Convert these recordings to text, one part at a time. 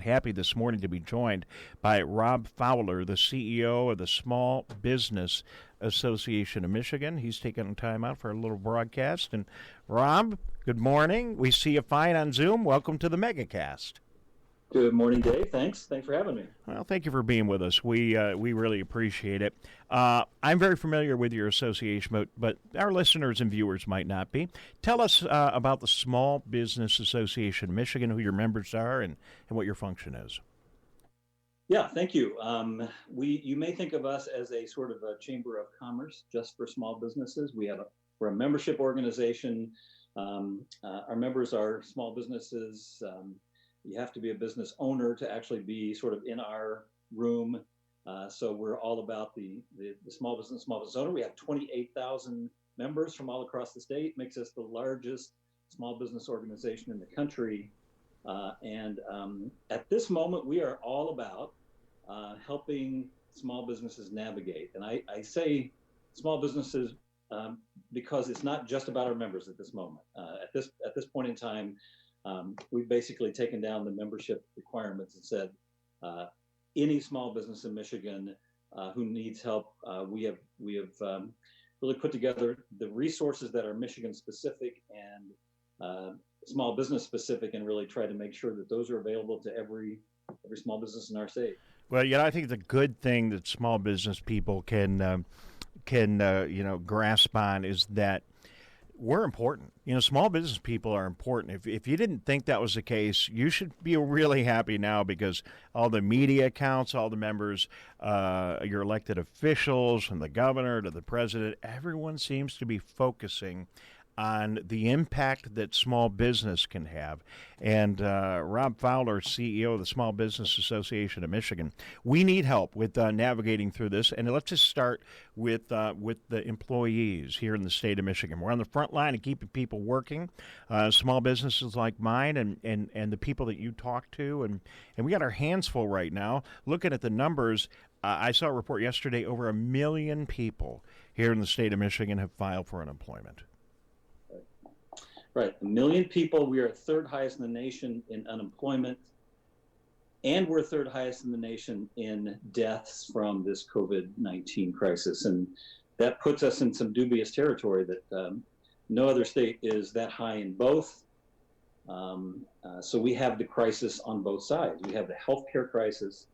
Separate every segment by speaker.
Speaker 1: Happy this morning to be joined by Rob Fowler, the CEO of the Small Business Association of Michigan. He's taking time out for a little broadcast. And Rob, good morning. We see you fine on Zoom. Welcome to the MegaCast.
Speaker 2: Good morning, Dave. Thanks for having me.
Speaker 1: Well, thank you for being with us. We really appreciate it. I'm very familiar with your association, but our listeners and viewers might not be. Tell us about the Small Business Association of Michigan, who your members are, and what your function is.
Speaker 2: Yeah, thank you. You may think of us as a sort of a chamber of commerce just for small businesses. We're a membership organization. Our members are small businesses. You have to be a business owner to actually be sort of in our room. So we're all about the small business owner. We have 28,000 members from all across the state, makes us the largest small business organization in the country. And at this moment, we are all about helping small businesses navigate. And I say small businesses because it's not just about our members at this moment. At this point in time, we've basically taken down the membership requirements and said any small business in Michigan who needs help, we have really put together the resources that are Michigan specific and small business specific, and really try to make sure that those are available to every small business in our state.
Speaker 1: Well, I think the good thing that small business people can grasp on is that we're important. Small business people are important. If you didn't think that was the case, you should be really happy now, because all the media accounts, all the members, your elected officials, from the governor to the president, everyone seems to be focusing on the impact that small business can have. And Rob Fowler, CEO of the Small Business Association of Michigan, we need help with navigating through this. And let's just start with the employees here in the state of Michigan. We're on the front line of keeping people working, small businesses like mine and the people that you talk to. And we got our hands full right now looking at the numbers. I saw a report yesterday, over 1 million people here in the state of Michigan have filed for unemployment.
Speaker 2: Right, 1 million people. We are third highest in the nation in unemployment, and we're third highest in the nation in deaths from this COVID-19 crisis. And that puts us in some dubious territory that no other state is that high in both. So we have the crisis on both sides. We have the healthcare crisis,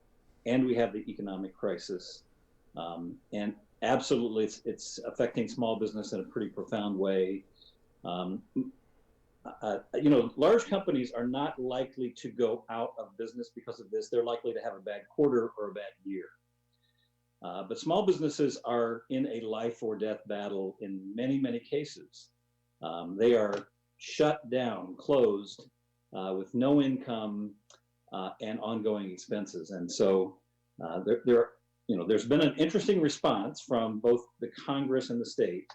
Speaker 2: and we have the economic crisis. And absolutely, it's affecting small business in a pretty profound way. Large companies are not likely to go out of business because of this. They're likely to have a bad quarter or a bad year. But small businesses are in a life or death battle in many, many cases. They are shut down, closed, with no income and ongoing expenses. And so there's been an interesting response from both the Congress and the state.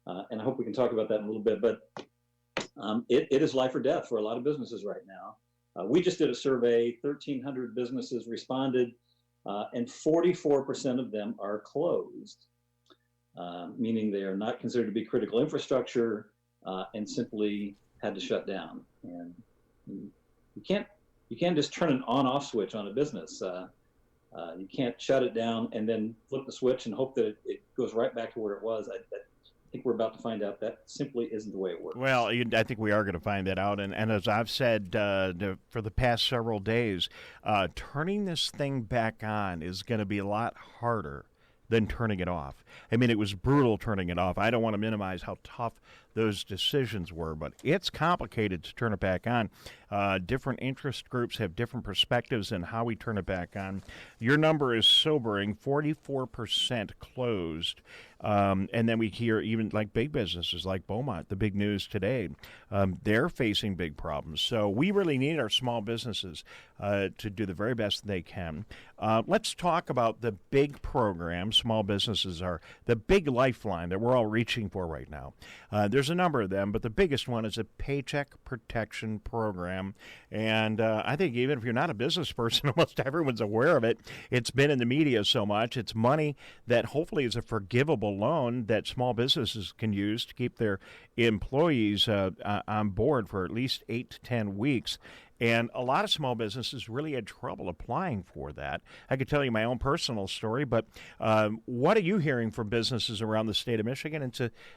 Speaker 2: And I hope we can talk about that in a little bit, but it is life or death for a lot of businesses right now. We just did a survey, 1,300 businesses responded, and 44% of them are closed, meaning they are not considered to be critical infrastructure and simply had to shut down. And you can't just turn an on-off switch on a business. You can't shut it down and then flip the switch and hope that it goes right back to where it was. I think we're about to find out that simply isn't the way it works.
Speaker 1: Well, I think we are going to find that out. And as I've said for the past several days, turning this thing back on is going to be a lot harder than turning it off. I mean, it was brutal turning it off. I don't want to minimize how tough those decisions were, but it's complicated to turn it back on. Different interest groups have different perspectives on how we turn it back on. Your number is sobering, 44% closed. And then we hear even like big businesses like Beaumont, the big news today, they're facing big problems. So we really need our small businesses to do the very best they can. Let's talk about the big programs small businesses are, the big lifeline that we're all reaching for right now. There's a number of them, but the biggest one is a Paycheck Protection Program. And I think even if you're not a business person, almost everyone's aware of it. It's been in the media so much. It's money that hopefully is a forgivable loan that small businesses can use to keep their employees on board for at least 8 to 10 weeks. And a lot of small businesses really had trouble applying for that. I could tell you my own personal story, but what are you hearing from businesses around the state of Michigan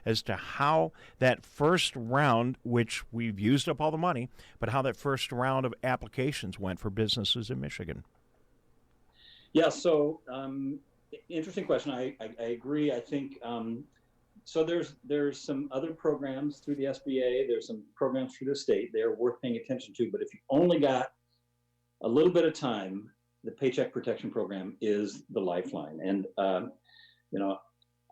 Speaker 1: as to how that first round, which we've used up all the money, but how that first round of applications went for businesses in Michigan?
Speaker 2: Yeah, so interesting question. I agree. I think so. There's some other programs through the SBA. There's some programs through the state. They're worth paying attention to. But if you only got a little bit of time, the Paycheck Protection Program is the lifeline. And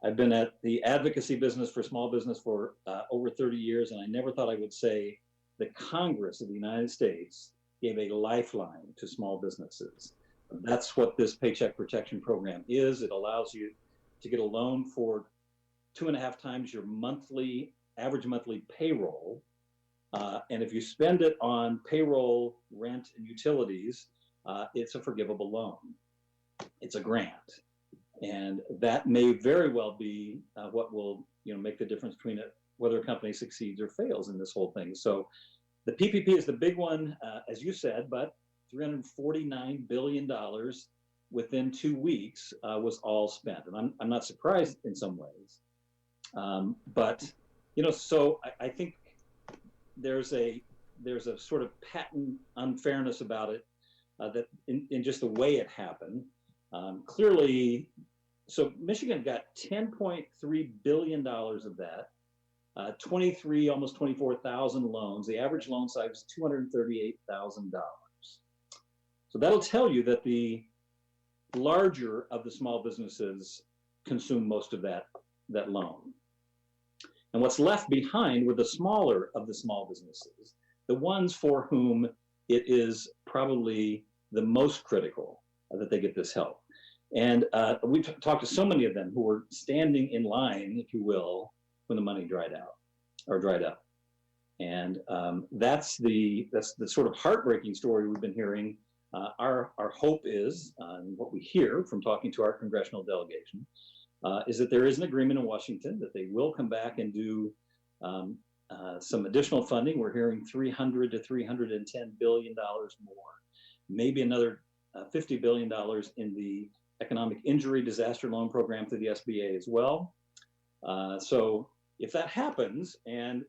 Speaker 2: I've been at the advocacy business for small business for over 30 years, and I never thought I would say the Congress of the United States gave a lifeline to small businesses. That's what this Paycheck Protection Program is. It allows you to get a loan for 2.5 times your average monthly payroll. And if you spend it on payroll, rent, and utilities, it's a forgivable loan. It's a grant. And that may very well be what will make the difference between whether a company succeeds or fails in this whole thing. So the PPP is the big one, as you said, but $349 billion within 2 weeks was all spent. And I'm not surprised in some ways. But so I think there's a sort of patent unfairness about it that in just the way it happened. Clearly, so Michigan got $10.3 billion of that, almost 24,000 loans. The average loan size is $238,000. So that'll tell you that the larger of the small businesses consume most of that loan. And what's left behind were the smaller of the small businesses, the ones for whom it is probably the most critical that they get this help. And we talked to so many of them who were standing in line, if you will, when the money dried up. And that's the sort of heartbreaking story we've been hearing. Our hope is, and what we hear from talking to our congressional delegation, is that there is an agreement in Washington that they will come back and do some additional funding. We're hearing $300 to $310 billion more, maybe another $50 billion in the Economic Injury Disaster Loan Program through the SBA as well. So if that happens, and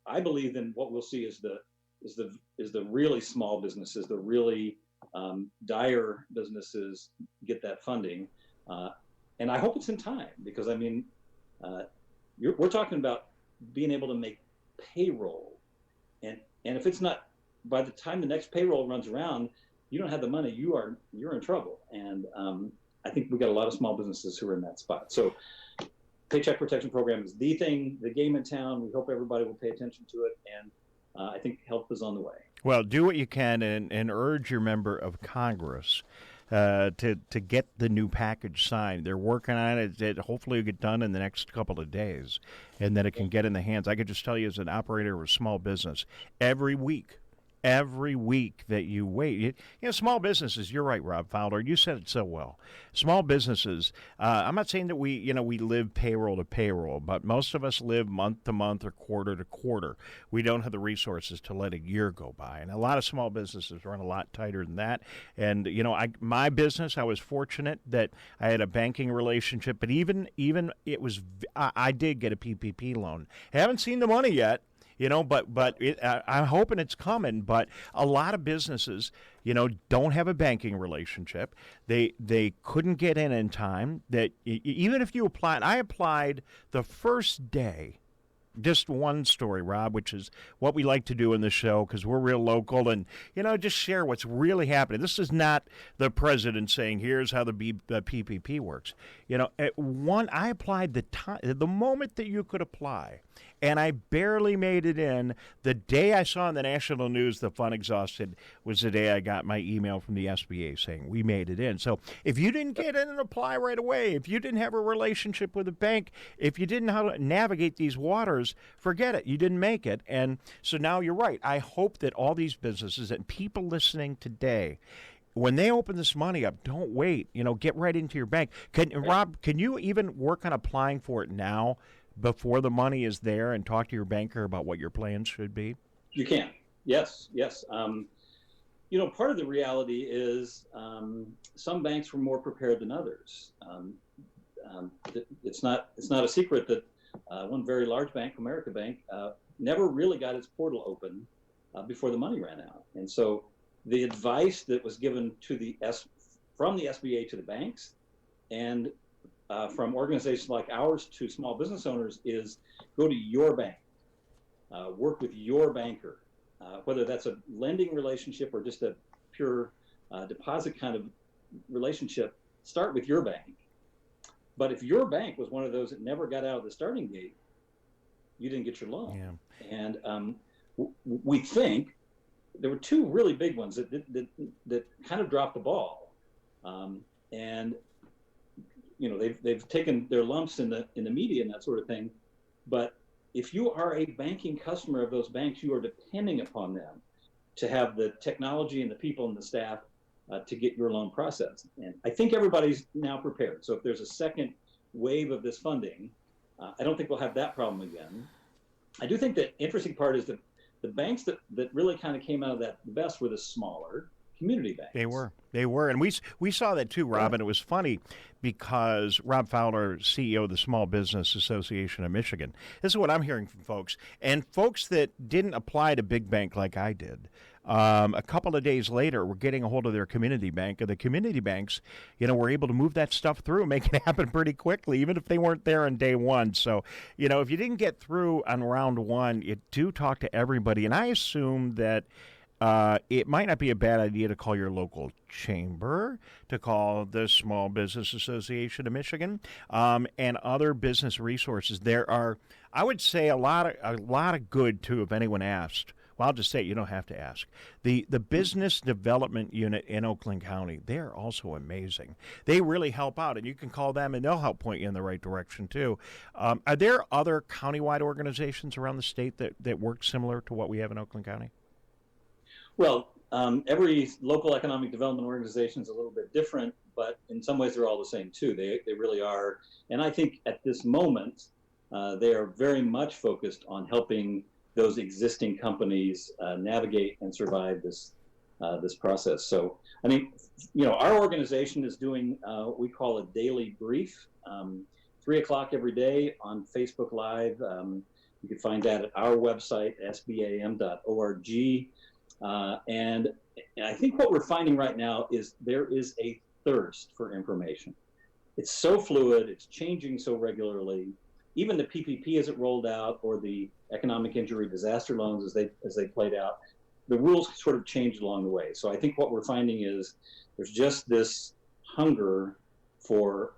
Speaker 2: I believe then what we'll see is the really small businesses, the really dire businesses get that funding. And I hope it's in time, because we're talking about being able to make payroll. And if it's not, by the time the next payroll runs around, you don't have the money, you're in trouble. And I think we've got a lot of small businesses who are in that spot. So Paycheck Protection Program is the thing, the game in town. We hope everybody will pay attention to it. And I think help is on the way.
Speaker 1: Well, do what you can and urge your member of Congress to get the new package signed. They're working on it. It hopefully will get done in the next couple of days, and that it can get in the hands. I could just tell you, as an operator of a small business, every week that you wait, small businesses, you're right, Rob Fowler, you said it so well. Small businesses, I'm not saying that we live payroll to payroll, but most of us live month to month or quarter to quarter. We don't have the resources to let a year go by. And a lot of small businesses run a lot tighter than that. And, my business, I was fortunate that I had a banking relationship, but even it was, I did get a PPP loan. I haven't seen the money yet. But I'm hoping it's coming. But a lot of businesses, don't have a banking relationship. They couldn't get in time. That even if you applied, I applied the first day. Just one story, Rob, which is what we like to do in the show because we're real local and, just share what's really happening. This is not the president saying, here's how the PPP works. I applied the moment that you could apply, and I barely made it in. The day I saw in the national news the fund exhausted was the day I got my email from the SBA saying we made it in. So if you didn't get in and apply right away, if you didn't have a relationship with a bank, if you didn't know how to navigate these waters, forget it. You didn't make it. And so now you're right. I hope that all these businesses and people listening today, when they open this money up, don't wait. Get right into your bank. Rob, can you even work on applying for it now before the money is there and talk to your banker about what your plans should be?
Speaker 2: You can. Yes. Part of the reality is some banks were more prepared than others. It's not a secret that one very large bank, America Bank, never really got its portal open before the money ran out. And so the advice that was given from the SBA to the banks and from organizations like ours to small business owners is go to your bank, work with your banker, whether that's a lending relationship or just a pure deposit kind of relationship. Start with your bank. But if your bank was one of those that never got out of the starting gate, you didn't get your loan. Yeah. And we think there were two really big ones that kind of dropped the ball, and they've taken their lumps in the media and that sort of thing. But if you are a banking customer of those banks, you are depending upon them to have the technology and the people and the staff to get your loan processed. And I think everybody's now prepared. So if there's a second wave of this funding, I don't think we'll have that problem again. I do think the interesting part is that the banks that really kind of came out of that the best were the smaller community banks.
Speaker 1: They were. And we saw that too, Rob. And it was funny because Rob Fowler, CEO of the Small Business Association of Michigan, this is what I'm hearing from folks. And folks that didn't apply to big bank like I did, a couple of days later, were getting a hold of their community bank. And the community banks, were able to move that stuff through and make it happen pretty quickly, even if they weren't there on day one. So, if you didn't get through on round one, you do talk to everybody. And I assume that it might not be a bad idea to call your local chamber, to call the Small Business Association of Michigan, and other business resources. There are, I would say, a lot of good too. If anyone asked, well, I'll just say it, you don't have to ask. The Business Development Unit in Oakland County, they're also amazing. They really help out, and you can call them, and they'll help point you in the right direction too. Are there other countywide organizations around the state that work similar to what we have in Oakland County?
Speaker 2: Well, every local economic development organization is a little bit different, but in some ways they're all the same too. They really are. And I think at this moment, they are very much focused on helping those existing companies navigate and survive this process. So, I mean, our organization is doing what we call a daily brief, 3 o'clock every day on Facebook Live. You can find that at our website, sbam.org. And I think what we're finding right now is there is a thirst for information. It's so fluid, it's changing so regularly. Even the PPP as it rolled out, or the economic injury disaster loans as they played out, the rules sort of changed along the way. So I think what we're finding is there's just this hunger for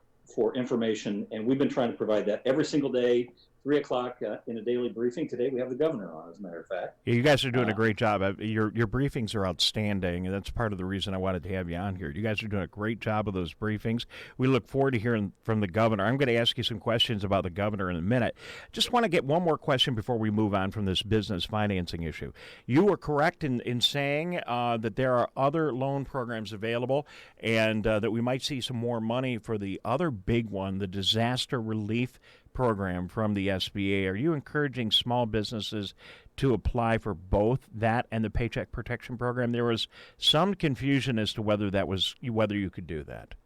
Speaker 2: information, and we've been trying to provide that every single day. 3 o'clock in a daily briefing. Today we have the governor on, as a matter of fact.
Speaker 1: Yeah, you guys are doing a great job. Your briefings are outstanding, and that's part of the reason I wanted to have you on here. You guys are doing a great job of those briefings. We look forward to hearing from the governor. I'm going to ask you some questions about the governor in a minute. Just want to get one more question before we move on from this business financing issue. You were correct in saying that there are other loan programs available, and that we might see some more money for the other big one, the disaster relief program from the SBA. Are you encouraging small businesses to apply for both that and the Paycheck Protection Program? There was some confusion as to whether you could do that.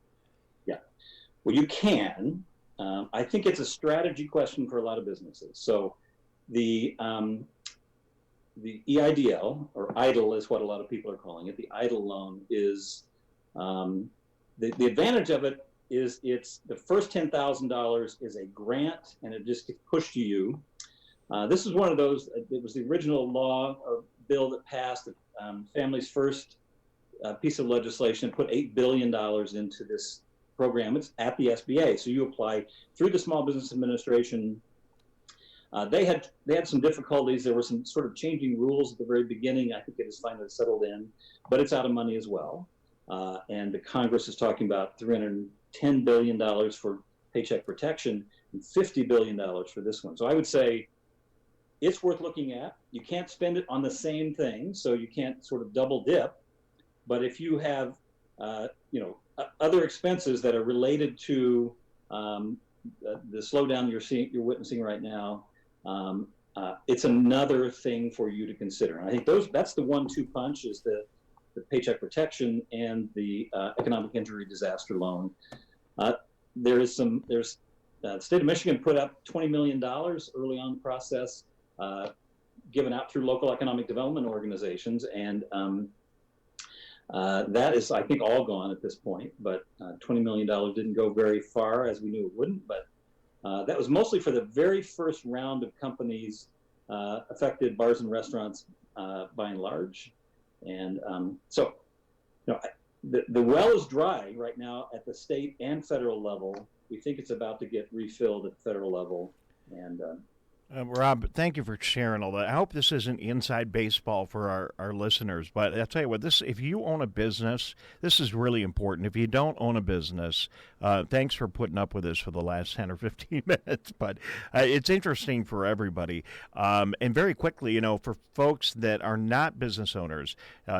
Speaker 2: Yeah, well, you can. I think it's a strategy question for a lot of businesses. So the EIDL, or EIDL is what a lot of people are calling it. The EIDL loan is the advantage of it is it's the first $10,000 is a grant, and it just gets pushed to you. This is one of those, it was the original law or bill that passed, Families First piece of legislation, put $8 billion into this program. It's at the SBA. So you apply through the Small Business Administration. They had some difficulties. There were some sort of changing rules at the very beginning. I think it is finally settled in, but it's out of money as well. And the Congress is talking about $310 billion for Paycheck Protection and $50 billion for this one. So I would say it's worth looking at. You can't spend it on the same thing, so you can't sort of double dip. But if you have, other expenses that are related to the slowdown you're witnessing right now, it's another thing for you to consider. And I think that's the 1-2 punch is the the Paycheck Protection and the Economic Injury Disaster Loan. The state of Michigan put up $20 million early on in the process, given out through local economic development organizations, and that is, I think, all gone at this point. But $20 million didn't go very far, as we knew it wouldn't. But that was mostly for the very first round of companies affected, bars and restaurants by and large. And so, the well is dry right now at the state and federal level. We think it's about to get refilled at the federal level. And
Speaker 1: Rob, thank you for sharing all that. I hope this isn't inside baseball for our listeners, but I'll tell you what, if you own a business, this is really important. If you don't own a business, thanks for putting up with this for the last 10 or 15 minutes, but it's interesting for everybody. And very quickly, for folks that are not business owners,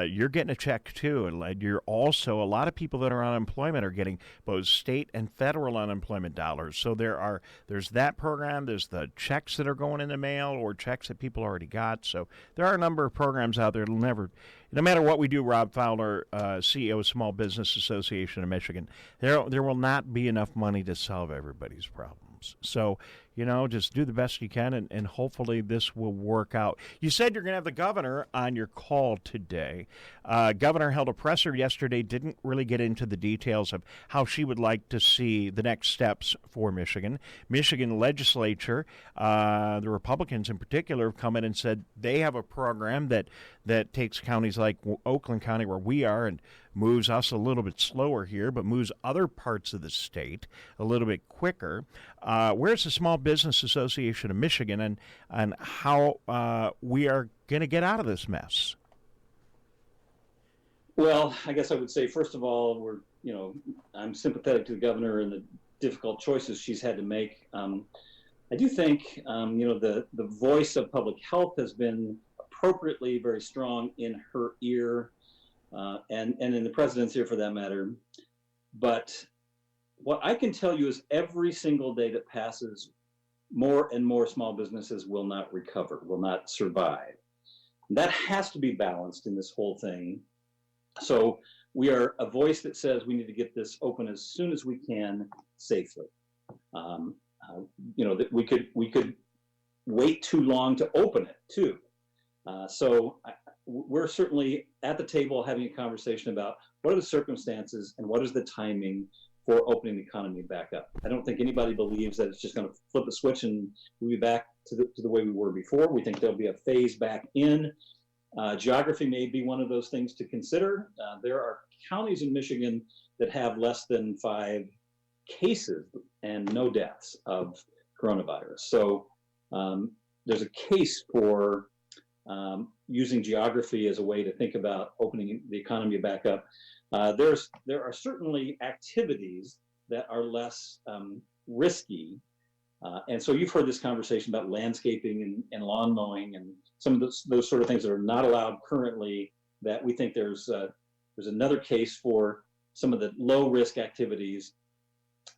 Speaker 1: you're getting a check too, and you're also, a lot of people that are on unemployment are getting both state and federal unemployment dollars. So there's that program, there's the checks that are going in the mail or checks that people already got. So there are a number of programs out there. No matter what we do, Rob Fowler, CEO of Small Business Association of Michigan, there will not be enough money to solve everybody's problems. So, just do the best you can, and hopefully this will work out. You said you're going to have the governor on your call today. Governor held a presser yesterday, didn't really get into the details of how she would like to see the next steps for Michigan. Michigan legislature, the Republicans in particular, have come in and said they have a program that takes counties like Oakland County, where we are, and moves us a little bit slower here, but moves other parts of the state a little bit quicker. Where's the Small Business Association of Michigan, and how we are going to get out of this mess?
Speaker 2: Well, I guess I would say, first of all, I'm sympathetic to the governor and the difficult choices she's had to make. I do think, the voice of public health has been appropriately very strong in her ear, and in the president's ear for that matter. But what I can tell you is every single day that passes, more and more small businesses will not recover, will not survive. That has to be balanced in this whole thing. So we are a voice that says we need to get this open as soon as we can safely. That we could wait too long to open it too. So we're certainly at the table having a conversation about what are the circumstances and what is the timing for opening the economy back up. I don't think anybody believes that it's just going to flip a switch and we'll be back to the way we were before. We think there'll be a phase back in. Geography may be one of those things to consider. There are counties in Michigan that have less than 5 cases and no deaths of coronavirus. So there's a case for using geography as a way to think about opening the economy back up. There are certainly activities that are less risky. And so you've heard this conversation about landscaping and lawn mowing and some of those sort of things that are not allowed currently, that we think there's another case for some of the low risk activities.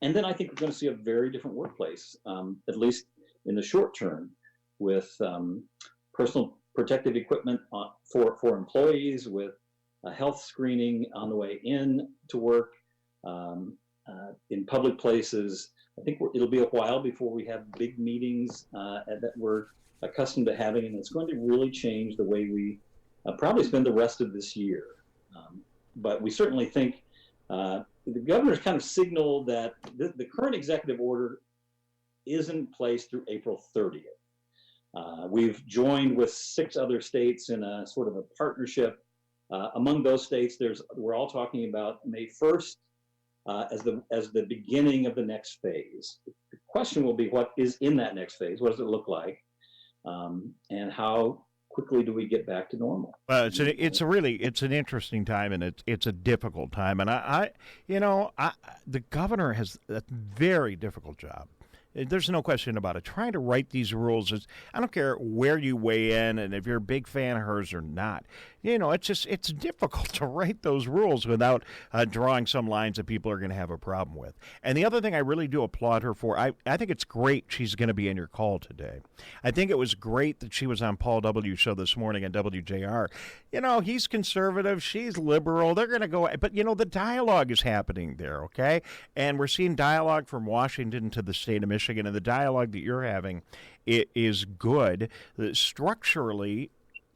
Speaker 2: And then I think we're going to see a very different workplace, at least in the short term, with personal protective equipment for employees, with a health screening on the way in to work, in public places. I think it'll be a while before we have big meetings that we're accustomed to having, and it's going to really change the way we probably spend the rest of this year. But we certainly think the governor's kind of signaled that the current executive order is in place through April 30th. We've joined with 6 other states in a sort of a partnership. Among those states, we're all talking about May 1st as the beginning of the next phase. The question will be, what is in that next phase? What does it look like? And how quickly do we get back to normal?
Speaker 1: It's an interesting time, and it's a difficult time. And the governor has a very difficult job. There's no question about it. Trying to write these rules is, I don't care where you weigh in and if you're a big fan of hers or not. It's difficult to write those rules without drawing some lines that people are going to have a problem with. And the other thing I really do applaud her for, I think it's great she's going to be in your call today. I think it was great that she was on Paul W. show this morning on WJR. He's conservative, she's liberal. They're going to go, but the dialogue is happening there, okay? And we're seeing dialogue from Washington to the state of Michigan, and the dialogue that you're having is good. Structurally,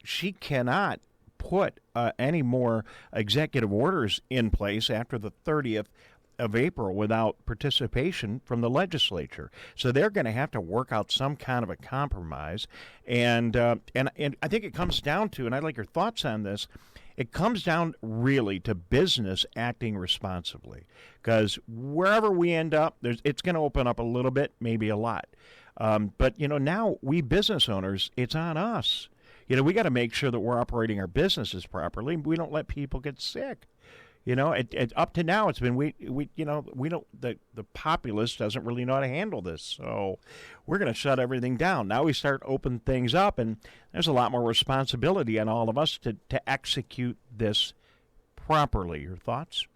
Speaker 1: she cannot put any more executive orders in place after the 30th of April without participation from the legislature. So they're going to have to work out some kind of a compromise. And I think it comes down to, and I'd like your thoughts on this, it comes down really to business acting responsibly. Because wherever we end up, it's going to open up a little bit, maybe a lot. But now we business owners, it's on us. We got to make sure that we're operating our businesses properly. We don't let people get sick. Up to now, it's been we don't the populace doesn't really know how to handle this, so we're going to shut everything down. Now we start opening things up, and there's a lot more responsibility on all of us to execute this properly. Your thoughts?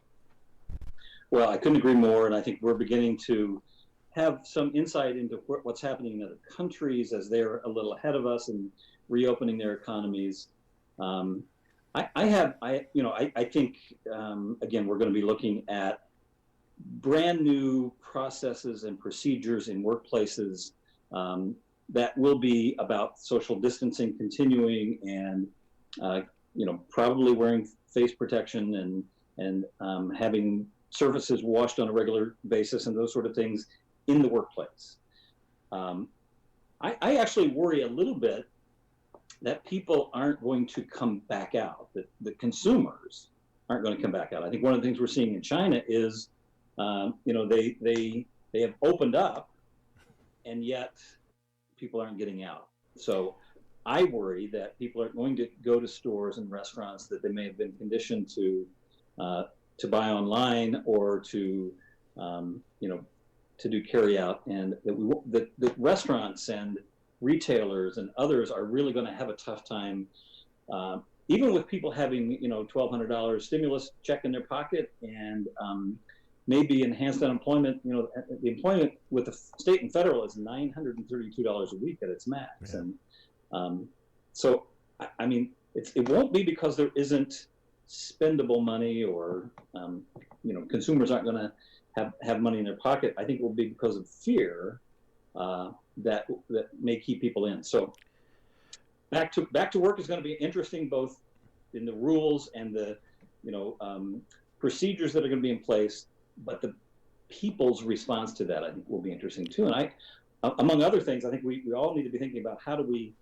Speaker 2: Well, I couldn't agree more, and I think we're beginning to have some insight into what's happening in other countries as they're a little ahead of us and reopening their economies. I think, again, we're going to be looking at brand new processes and procedures in workplaces that will be about social distancing continuing and, probably wearing face protection and having surfaces washed on a regular basis and those sort of things in the workplace. I actually worry a little bit that people aren't going to come back out, that the consumers aren't going to come back out. I think one of the things we're seeing in China is, they have opened up, and yet people aren't getting out. So I worry that people are going to go to stores and restaurants that they may have been conditioned to buy online or to do carry out, and that the restaurants and retailers and others are really going to have a tough time, even with people having $1,200 stimulus check in their pocket and maybe enhanced unemployment. The employment with the state and federal is $932 a week at its max, and so I mean it won't be because there isn't spendable money or consumers aren't going to have money in their pocket. I think it will be because of fear. That may keep people in. So back to work is going to be interesting, both in the rules and the procedures that are going to be in place. But the people's response to that, I think, will be interesting too. And among other things, I think we all need to be thinking about how do we,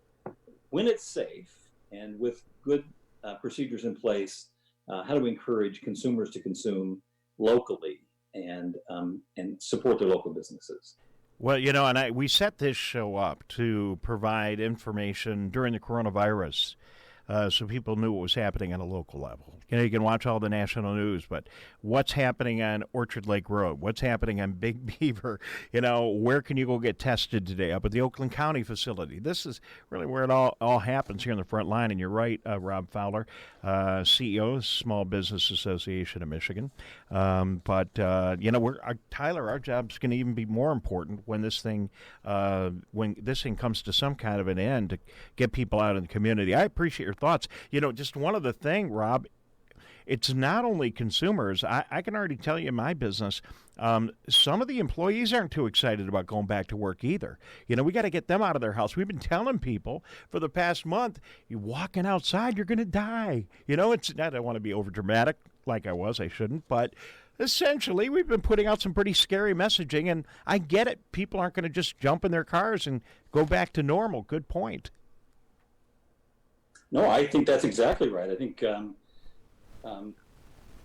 Speaker 2: when it's safe and with good procedures in place, how do we encourage consumers to consume locally and support their local businesses.
Speaker 1: Well, and we set this show up to provide information during the coronavirus so people knew what was happening on a local level. You can watch all the national news, but what's happening on Orchard Lake Road? What's happening on Big Beaver? Where can you go get tested today? Up at the Oakland County facility. This is really where it all happens here on the front line. And you're right, Rob Fowler, CEO of Small Business Association of Michigan. But Tyler, our job's going to even be more important when this thing comes to some kind of an end to get people out in the community. I appreciate your thoughts. Just one other thing, Rob, it's not only consumers. I can already tell you in my business, some of the employees aren't too excited about going back to work either. We got to get them out of their house. We've been telling people for the past month, you're walking outside, you're going to die. It's not, I don't want to be over dramatic like I shouldn't, but essentially we've been putting out some pretty scary messaging, and I get it. People aren't going to just jump in their cars and go back to normal. Good point.
Speaker 2: No, I think that's exactly right. I think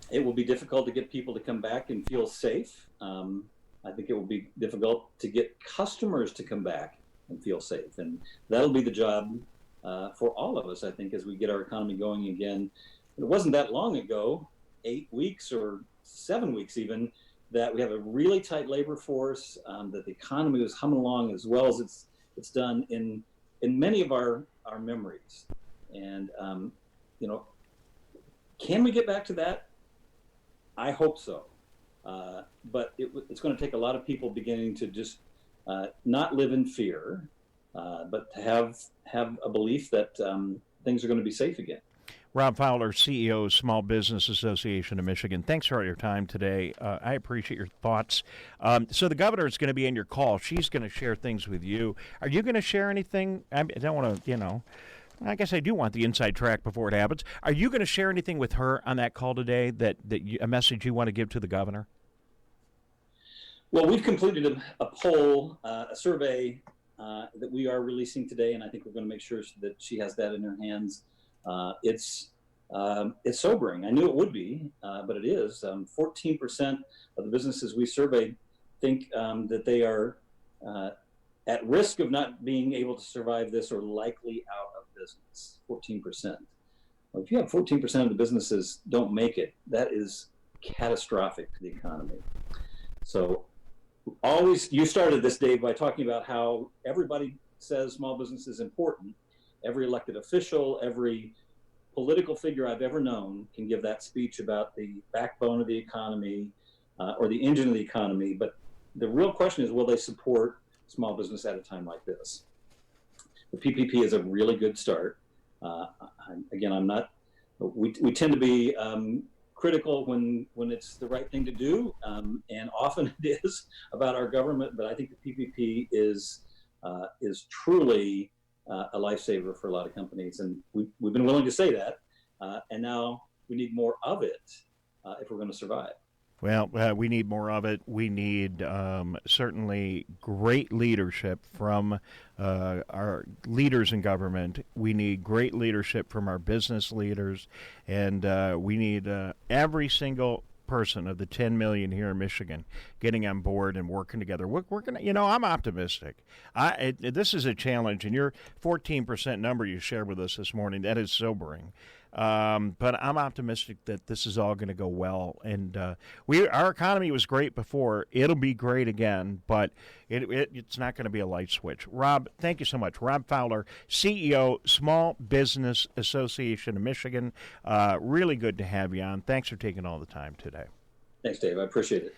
Speaker 2: it will be difficult to get people to come back and feel safe. I think it will be difficult to get customers to come back and feel safe. And that'll be the job for all of us, I think, as we get our economy going again. It wasn't that long ago, 8 weeks or 7 weeks even, that we have a really tight labor force, that the economy was humming along as well as it's done in many of our memories. And you know, can we get back to that? I hope so. But it's going to take a lot of people beginning to just not live in fear, but to have a belief that things are going to be safe again.
Speaker 1: Rob Fowler, CEO, Small Business Association of Michigan. Thanks for all your time today. I appreciate your thoughts. So the governor is going to be in your call. She's going to share things with you. Are you going to share anything? I don't want to, I guess I do want the inside track before it happens. Are you going to share anything with her on that call today, a message you want to give to the governor?
Speaker 2: Well, we've completed a poll, a survey that we are releasing today, and I think we're going to make sure that she has that in her hands. It's sobering. I knew it would be, but it is. 14% of the businesses we surveyed think that they are at risk of not being able to survive this or likely out of business. 14%. Well, if you have 14% of the businesses don't make it, that is catastrophic to the economy. So you started this, Dave, by talking about how everybody says small business is important. Every elected official, every political figure I've ever known can give that speech about the backbone of the economy or the engine of the economy. But the real question is, will they support small business at a time like this? The PPP is a really good start. Again, we tend to be critical when it's the right thing to do, and often it is about our government, but I think the PPP is truly a lifesaver for a lot of companies, and we've been willing to say that, and now we need more of it if we're going to survive.
Speaker 1: Well, we need more of it. We need certainly great leadership from our leaders in government. We need great leadership from our business leaders, and we need every single person of the 10 million here in Michigan getting on board and working together. We're going to, I'm optimistic. This is a challenge, and your 14% number you shared with us this morning, that is sobering. But I'm optimistic that this is all going to go well. And our economy was great before. It'll be great again, but it's not going to be a light switch. Rob, thank you so much. Rob Fowler, CEO, Small Business Association of Michigan. Really good to have you on. Thanks for taking all the time today.
Speaker 2: Thanks, Dave. I appreciate it.